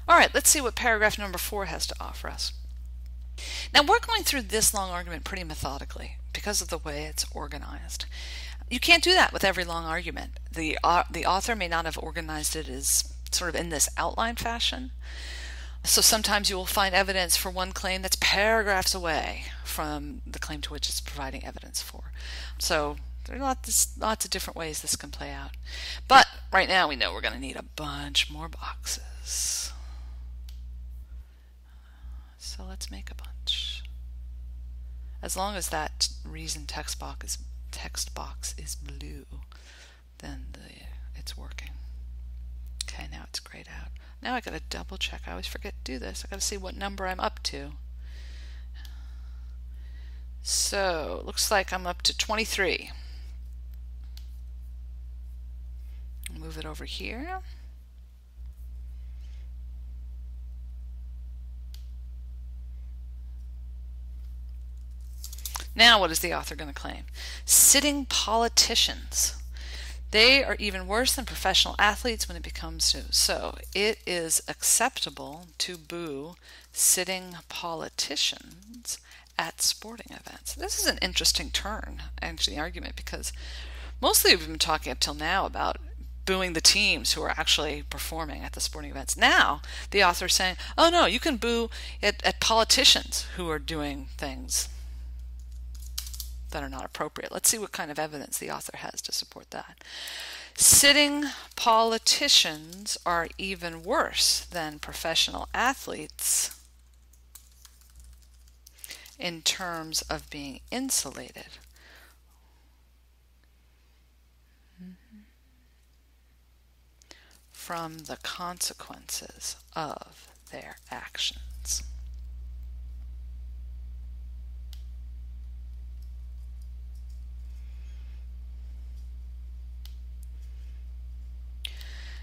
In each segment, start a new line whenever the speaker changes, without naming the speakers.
All right, let's see what paragraph number 4 has to offer us. Now we're going through this long argument pretty methodically because of the way it's organized. You can't do that with every long argument. The author may not have organized it as sort of in this outline fashion. So sometimes you will find evidence for one claim that's paragraphs away from the claim to which it's providing evidence for. So there are lots of different ways this can play out. But right now we know we're going to need a bunch more boxes. So let's make a bunch. As long as that reason text box is blue, then it's working. Okay, now it's grayed out. Now I gotta double check. I always forget to do this. I gotta see what number I'm up to. So it looks like I'm up to 23. Move it over here. Now what is the author going to claim? Sitting politicians. They are even worse than professional athletes when it comes to. So it is acceptable to boo sitting politicians at sporting events. This is an interesting turn, actually, the argument, because mostly we've been talking up till now about booing the teams who are actually performing at the sporting events. Now the author is saying, oh no, you can boo at politicians who are doing things that are not appropriate. Let's see what kind of evidence the author has to support that. Sitting politicians are even worse than professional athletes in terms of being insulated from the consequences of their actions.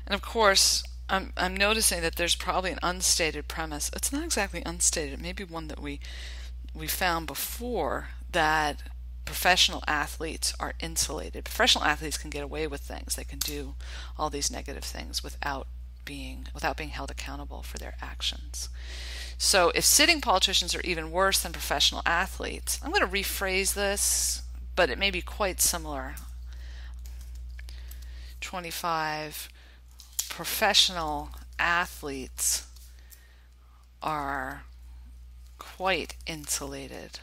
And of course, I'm noticing that there's probably an unstated premise. It's not exactly unstated. It may be one that we found before, that professional athletes are insulated. Professional athletes can get away with things. They can do all these negative things without being held accountable for their actions. So if sitting politicians are even worse than professional athletes, I'm going to rephrase this, but it may be quite similar. 25. Professional athletes are quite insulated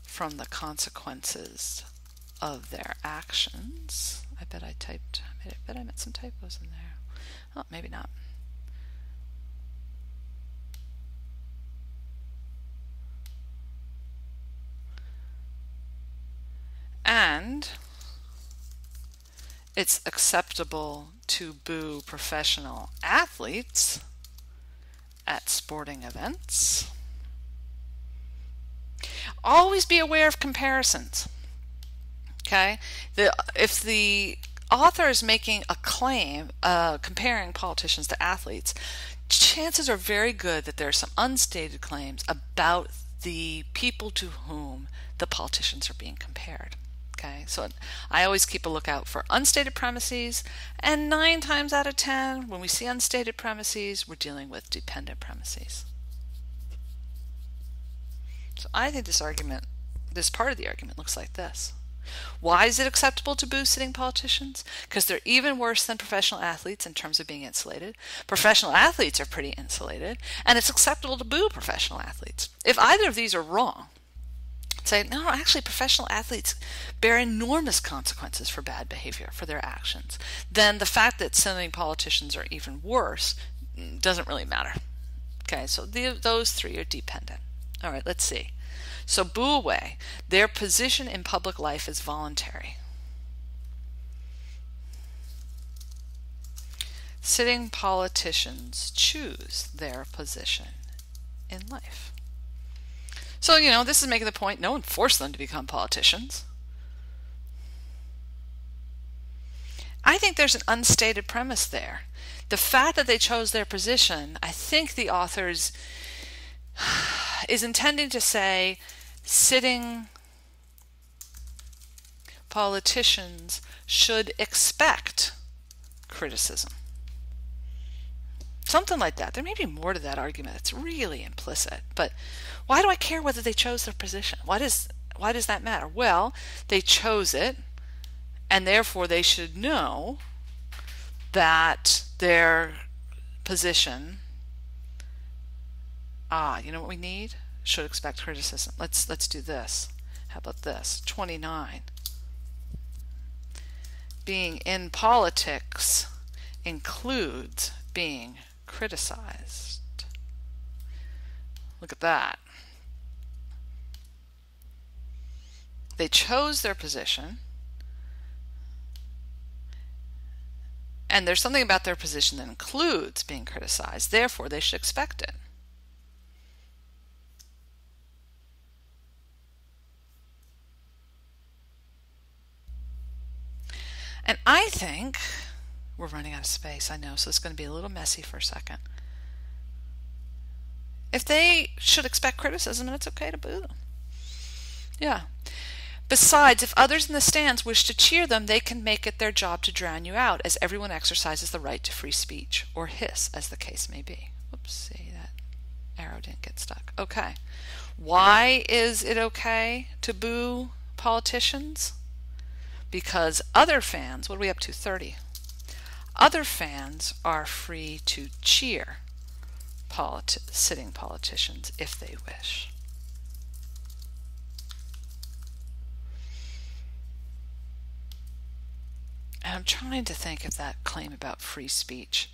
from the consequences of their actions. I bet I met some typos in there. Oh, maybe not. And it's acceptable to boo professional athletes at sporting events. Always be aware of comparisons. Okay? If the author is making a claim comparing politicians to athletes, chances are very good that there are some unstated claims about the people to whom the politicians are being compared. Okay, so I always keep a lookout for unstated premises, and 9 times out of 10, when we see unstated premises, we're dealing with dependent premises. So I think this part of the argument looks like this. Why is it acceptable to boo sitting politicians? Because they're even worse than professional athletes in terms of being insulated. Professional athletes are pretty insulated, and it's acceptable to boo professional athletes. If either of these are wrong, say, no, actually professional athletes bear enormous consequences for bad behavior, for their actions, then the fact that sitting politicians are even worse doesn't really matter. Okay, so those 3 are dependent. All right, let's see. So boo away. Their position in public life is voluntary. Sitting politicians choose their position in life. So, this is making the point, no one forced them to become politicians. I think there's an unstated premise there. The fact that they chose their position, I think the author is intending to say sitting politicians should expect criticism. Something like that. There may be more to that argument. It's really implicit. But why do I care whether they chose their position? Why does that matter? Well, they chose it, and therefore they should know that their position, you know what we need? Should expect criticism. Let's do this. How about this? 29. Being in politics includes being criticized. Look at that. They chose their position, and there's something about their position that includes being criticized, therefore they should expect it. And I think we're running out of space, I know, so it's going to be a little messy for a second. If they should expect criticism, then it's okay to boo them. Yeah. Besides, if others in the stands wish to cheer them, they can make it their job to drown you out, as everyone exercises the right to free speech, or hiss, as the case may be. Whoops, see, that arrow didn't get stuck. Okay. Why is it okay to boo politicians? Because other fans, what are we up to, 30? Other fans are free to cheer sitting politicians if they wish. And I'm trying to think of that claim about free speech.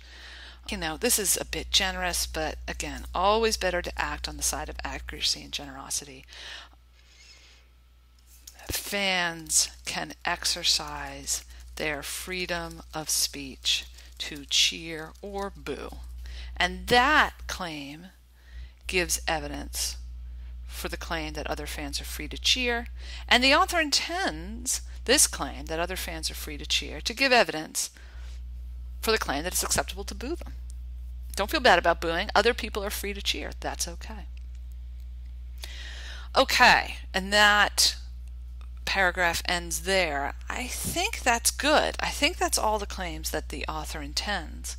You know, this is a bit generous, but again, always better to act on the side of accuracy and generosity. Fans can exercise their freedom of speech to cheer or boo. And that claim gives evidence for the claim that other fans are free to cheer. And the author intends this claim that other fans are free to cheer to give evidence for the claim that it's acceptable to boo them. Don't feel bad about booing. Other people are free to cheer. That's okay. Okay, and that paragraph ends there. I think that's good. I think that's all the claims that the author intends.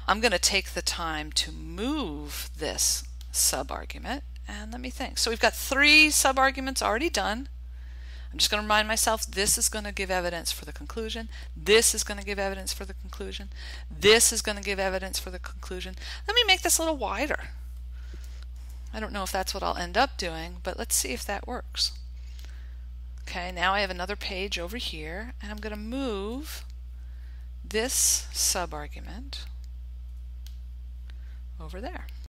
I'm going to take the time to move this sub-argument, and let me think. So we've got 3 sub-arguments already done. I'm just going to remind myself this is going to give evidence for the conclusion. This is going to give evidence for the conclusion. This is going to give evidence for the conclusion. Let me make this a little wider. I don't know if that's what I'll end up doing, but let's see if that works. Okay, now I have another page over here, and I'm going to move this sub-argument over there.